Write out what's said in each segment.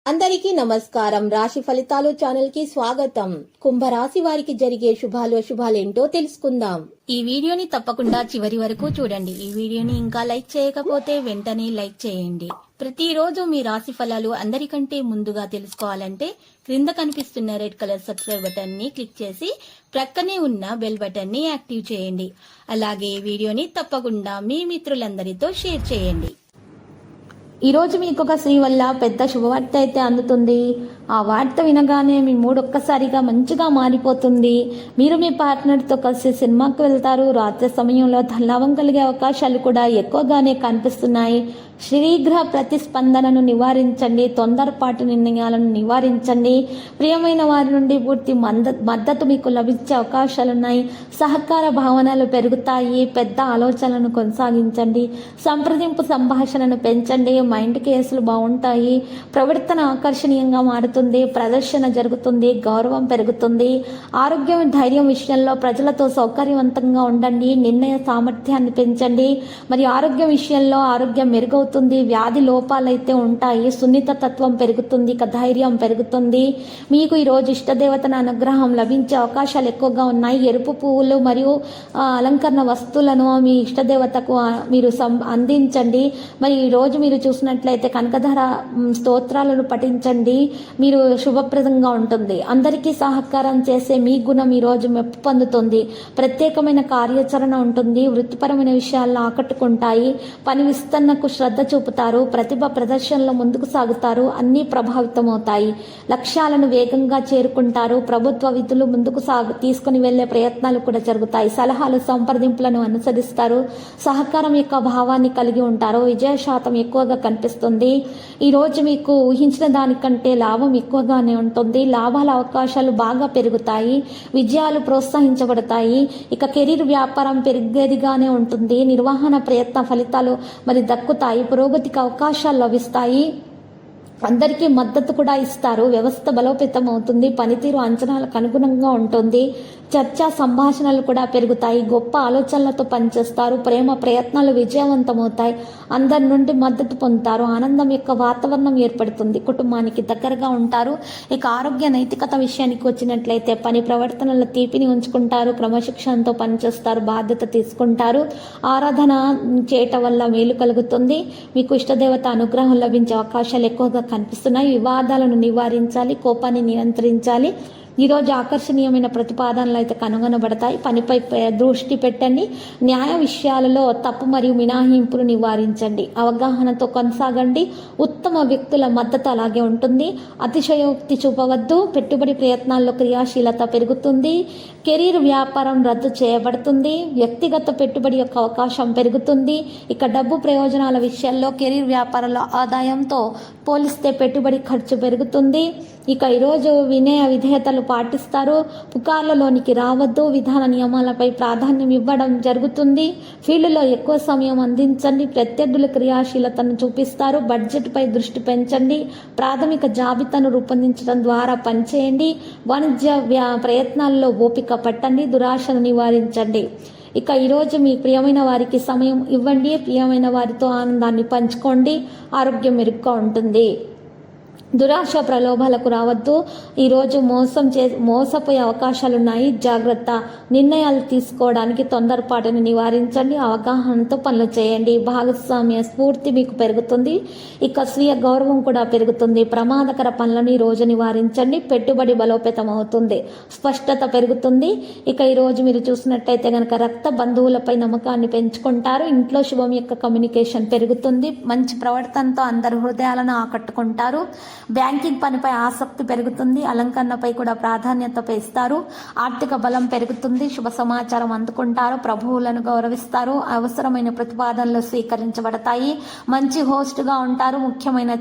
అందరికీ నమస్కారం. రాశి ఫలితాలు ఛానల్ కి స్వాగతం. కుంభరాశి వారికి జరిగే శుభాలేంటో తెలుసుకుందాం. ఈ వీడియోని తప్పకుండా చివరి వరకు చూడండి. ఈ వీడియోని ఇంకా లైక్ చేయకపోతే వెంటనే లైక్ చేయండి. ప్రతిరోజు మీ రాశి ఫలాలు అందరికంటే ముందుగా తెలుసుకోవాలంటే క్రింద కనిపిస్తున్న రెడ్ కలర్ సబ్స్క్రైబ్ బటన్ ని క్లిక్ చేసి ప్రక్కనే ఉన్న బెల్ బటన్ ని యాక్టివ్ చేయండి. అలాగే ఈ వీడియోని తప్పకుండా మీ మిత్రులందరితో షేర్ చేయండి. ఈ రోజు మీకు ఒక స్త్రీ వల్ల పెద్ద శుభవార్త అయితే అందుతుంది. ఆ వార్త వినగానే మీ మూడు ఒక్కసారిగా మంచిగా మారిపోతుంది. మీరు మీ పార్ట్నర్తో కలిసి సినిమాకి వెళ్తారు. రాత్రి సమయంలో ధనలాభం కలిగే అవకాశాలు కూడా ఎక్కువగానే కనిపిస్తున్నాయి. శీఘ్ర ప్రతిస్పందనను నివారించండి. తొందరపాటు నిర్ణయాలను నివారించండి. ప్రియమైన వారి నుండి పూర్తి మద్దతు మీకు లభించే అవకాశాలున్నాయి. సహకార భావనలు పెరుగుతాయి. పెద్ద ఆలోచనలను కొనసాగించండి. సంప్రదింపు సంభాషణను పెంచండి. మైండ్ కేసులు బాగుంటాయి. ప్రవర్తన ఆకర్షణీయంగా మారుతుంది. ప్రదర్శన జరుగుతుంది. గౌరవం పెరుగుతుంది. ఆరోగ్యం ధైర్యం విషయంలో ప్రజలతో సౌకర్యవంతంగా ఉండండి. నిర్ణయ సామర్థ్యాన్ని పెంచండి. మరియు ఆరోగ్యం విషయంలో ఆరోగ్యం మెరుగవుతుంది. వ్యాధి లోపాలైతే ఉంటాయి. సున్నిత తత్వం పెరుగుతుంది. ధైర్యం పెరుగుతుంది. మీకు ఈరోజు ఇష్టదేవతన అనుగ్రహం లభించే అవకాశాలు ఎక్కువగా ఉన్నాయి. ఎరుపు పువ్వులు మరియు అలంకరణ వస్తువులను మీ ఇష్టదేవతకు మీరు అందించండి. మరి ఈరోజు మీరు చూసినట్లయితే కనకధార స్తోత్రాలను పఠించండి. మీరు శుభప్రదంగా ఉంటుంది. అందరికీ సహకారం చేసే మీ గుణం ఈరోజు మెప్పు పొందుతుంది. ప్రత్యేకమైన కార్యాచరణ ఉంటుంది. వృత్తిపరమైన విషయాల్లో ఆకట్టుకుంటాయి. పని విస్తరణకు శ్రద్ధ చూపుతారు. ప్రతిభ ప్రదర్శనలో ముందుకు సాగుతారు. అన్నీ ప్రభావితమవుతాయి. లక్ష్యాలను వేగంగా చేరుకుంటారు. ప్రభుత్వ విధులు ముందుకు తీసుకుని వెళ్లే ప్రయత్నాలు కూడా జరుగుతాయి. సలహాలు సంప్రదింపులను అనుసరిస్తారు. సహకారం యొక్క భావాన్ని కలిగి ఉంటారు. విజయ శాతం ఎక్కువగా కనిపిస్తుంది. ఈ రోజు మీకు ఊహించిన దానికంటే లాభం ఎక్కువగానే ఉంటుంది. లాభాల అవకాశాలు బాగా పెరుగుతాయి. విజయాలు ప్రోత్సహించబడతాయి. కెరీర్ వ్యాపారం పెరిగేదిగానే ఉంటుంది. నిర్వహణ ప్రయత్న ఫలితాలు దక్కుతాయి. పురోగతికి అవకాశాలు లభిస్తాయి. అందరికీ మద్దతు కూడా ఇస్తారు. వ్యవస్థ బలోపేతం అవుతుంది. పనితీరు అంచనాలకు అనుగుణంగా ఉంటుంది. చర్చా సంభాషణలు కూడా పెరుగుతాయి. గొప్ప ఆలోచనలతో పనిచేస్తారు. ప్రేమ ప్రయత్నాలు విజయవంతమవుతాయి. అందరి నుండి మద్దతు పొందుతారు. ఆనందం యొక్క వాతావరణం ఏర్పడుతుంది. కుటుంబానికి దగ్గరగా ఉంటారు. ఆరోగ్య నైతికత విషయానికి వచ్చినట్లయితే పని ప్రవర్తనలో తీపిని ఉంచుకుంటారు. క్రమశిక్షణతో పనిచేస్తారు. బాధ్యత తీసుకుంటారు. ఆరాధన చేయటం వల్ల మేలు కలుగుతుంది. మీకు ఇష్టదేవత అనుగ్రహం లభించే అవకాశాలు ఎక్కువగా కనిపిస్తున్నాయి. వివాదాలను నివారించాలి. కోపాన్ని నియంత్రించాలి. ఈరోజు ఆకర్షణీయమైన ప్రతిపాదనలు అయితే కనుగొనబడతాయి. పనిపై దృష్టి పెట్టండి. న్యాయ విషయాలలో తప్పు మరియు మినహాయింపులు నివారించండి. అవగాహనతో కొనసాగండి. ఉత్తమ వ్యక్తుల మద్దతు అలాగే ఉంటుంది. అతిశయోక్తి చూపవద్దు. పెట్టుబడి ప్రయత్నాల్లో క్రియాశీలత పెరుగుతుంది. కెరీర్ వ్యాపారం రద్దు చేయబడుతుంది. వ్యక్తిగత పెట్టుబడి యొక్క అవకాశం పెరుగుతుంది. డబ్బు ప్రయోజనాల విషయాల్లో కెరీర్ వ్యాపారంలో ఆదాయంతో పోలిస్తే పెట్టుబడి ఖర్చు పెరుగుతుంది. ఈరోజు వినయ విధేయతలు పాటిస్తారు. పుకార్లలోనికి రావద్దు. విధాన నియమాలపై ప్రాధాన్యం ఇవ్వడం జరుగుతుంది. ఫీల్డ్లో ఎక్కువ సమయం అందించండి. ప్రత్యర్థుల క్రియాశీలతను చూపిస్తారు. బడ్జెట్పై దృష్టి పెంచండి. ప్రాథమిక జాబితాను రూపొందించడం ద్వారా పనిచేయండి. వాణిజ్య ప్రయత్నాల్లో ఓపిక పట్టండి. దురాశను నివారించండి. ఈరోజు మీ ప్రియమైన వారికి సమయం ఇవ్వండి. ప్రియమైన వారితో ఆనందాన్ని పంచుకోండి. ఆరోగ్యం మెరుగ్గా ఉంటుంది. దురాశ ప్రలోభాలకు రావద్దు. ఈరోజు మోసపోయే అవకాశాలున్నాయి. జాగ్రత్త. నిర్ణయాలు తీసుకోవడానికి తొందరపాటుని నివారించండి. అవగాహనతో పనులు చేయండి. భాగస్వామ్య స్ఫూర్తి మీకు పెరుగుతుంది. స్వీయ గౌరవం కూడా పెరుగుతుంది. ప్రమాదకర పనులను ఈరోజు నివారించండి. పెట్టుబడి బలోపేతం అవుతుంది. స్పష్టత పెరుగుతుంది. ఈరోజు మీరు చూసినట్టయితే కనుక రక్త బంధువులపై నమ్మకాన్ని పెంచుకుంటారు. ఇంట్లో శుభం యొక్క కమ్యూనికేషన్ పెరుగుతుంది. మంచి ప్రవర్తనతో అందరి హృదయాలను ఆకట్టుకుంటారు. బ్యాంకింగ్ పనిపై ఆసక్తి పెరుగుతుంది. అలంకరణపై కూడా ప్రాధాన్యత ఇస్తారు. ఆర్థిక బలం పెరుగుతుంది. శుభ సమాచారం అందుకుంటారు. ప్రభువులను గౌరవిస్తారు. అవసరమైన ప్రతిపాదనలు స్వీకరించబడతాయి. మంచి హోస్ట్గా ఉంటారు. ముఖ్యమైన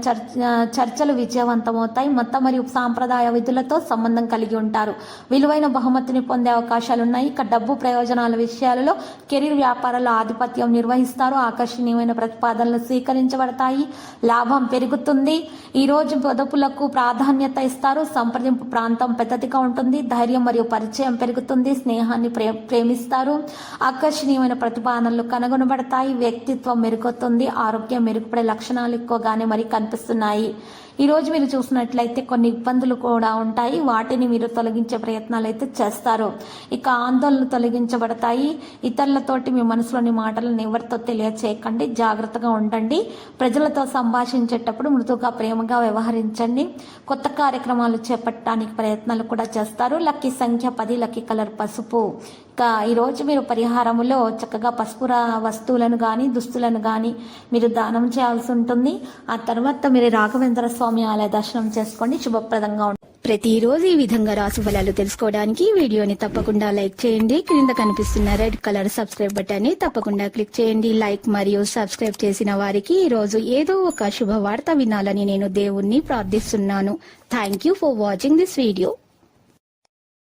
చర్చలు విజయవంతమవుతాయి. మత మరియు సాంప్రదాయ విధులతో సంబంధం కలిగి ఉంటారు. విలువైన బహుమతిని పొందే అవకాశాలున్నాయి. డబ్బు ప్రయోజనాల విషయాలలో కెరీర్ వ్యాపారాల్లో ఆధిపత్యం నిర్వహిస్తారు. ఆకర్షణీయమైన ప్రతిపాదనలు స్వీకరించబడతాయి. లాభం పెరుగుతుంది. ఈరోజు పొదుపులకు ప్రాధాన్యత ఇస్తారు. సంప్రదింపు ప్రాంతం పెద్దదిగా ఉంటుంది. ధైర్యం మరియు పరిచయం పెరుగుతుంది. స్నేహాన్ని ప్రేమిస్తారు. ఆకర్షణీయమైన ప్రతిపాదనలు కనుగొనబడతాయి. వ్యక్తిత్వం మెరుగుతుంది. ఆరోగ్యం మెరుగుపడే లక్షణాలు ఎక్కువగానే కనిపిస్తున్నాయి. ఈ రోజు మీరు చూసినట్లయితే కొన్ని ఇబ్బందులు కూడా ఉంటాయి, వాటిని మీరు తొలగించే ప్రయత్నాలు అయితే చేస్తారు. ఇక ఆందోళనలు తొలగించబడతాయి. ఇతరులతోటి మీ మనసులోని మాటలను ఎవరితో తెలియచేయకండి, జాగ్రత్తగా ఉండండి. ప్రజలతో సంభాషించేటప్పుడు మృదువుగా ప్రేమగా వ్యవహరించండి. కొత్త కార్యక్రమాలు చేపట్టడానికి ప్రయత్నాలు కూడా చేస్తారు. లక్కీ సంఖ్య 10, లక్కీ కలర్ పసుపు. ఇక ఈరోజు మీరు పరిహారములో చక్కగా పసుపు వస్తువులను కానీ దుస్తులను కానీ మీరు దానం చేయాల్సి ఉంటుంది. ఆ తర్వాత మీరు రాఘవేంద్ర స్వామి ఆలయ దర్శనం చేసుకోండి, శుభప్రదంగా ఉంటుంది. ప్రతిరోజు ఈ విధంగా రాశి ఫలాలు తెలుసుకోవడానికి వీడియోని తప్పకుండా లైక్ చేయండి. క్రింద కనిపిస్తున్న రెడ్ కలర్ సబ్స్క్రైబ్ బటన్ ని తప్పకుండా క్లిక్ చేయండి. లైక్ మరియు సబ్స్క్రైబ్ చేసిన వారికి ఈ రోజు ఏదో ఒక శుభవార్త వినాలని నేను దేవుణ్ణి ప్రార్థిస్తున్నాను. Thank you for watching this video.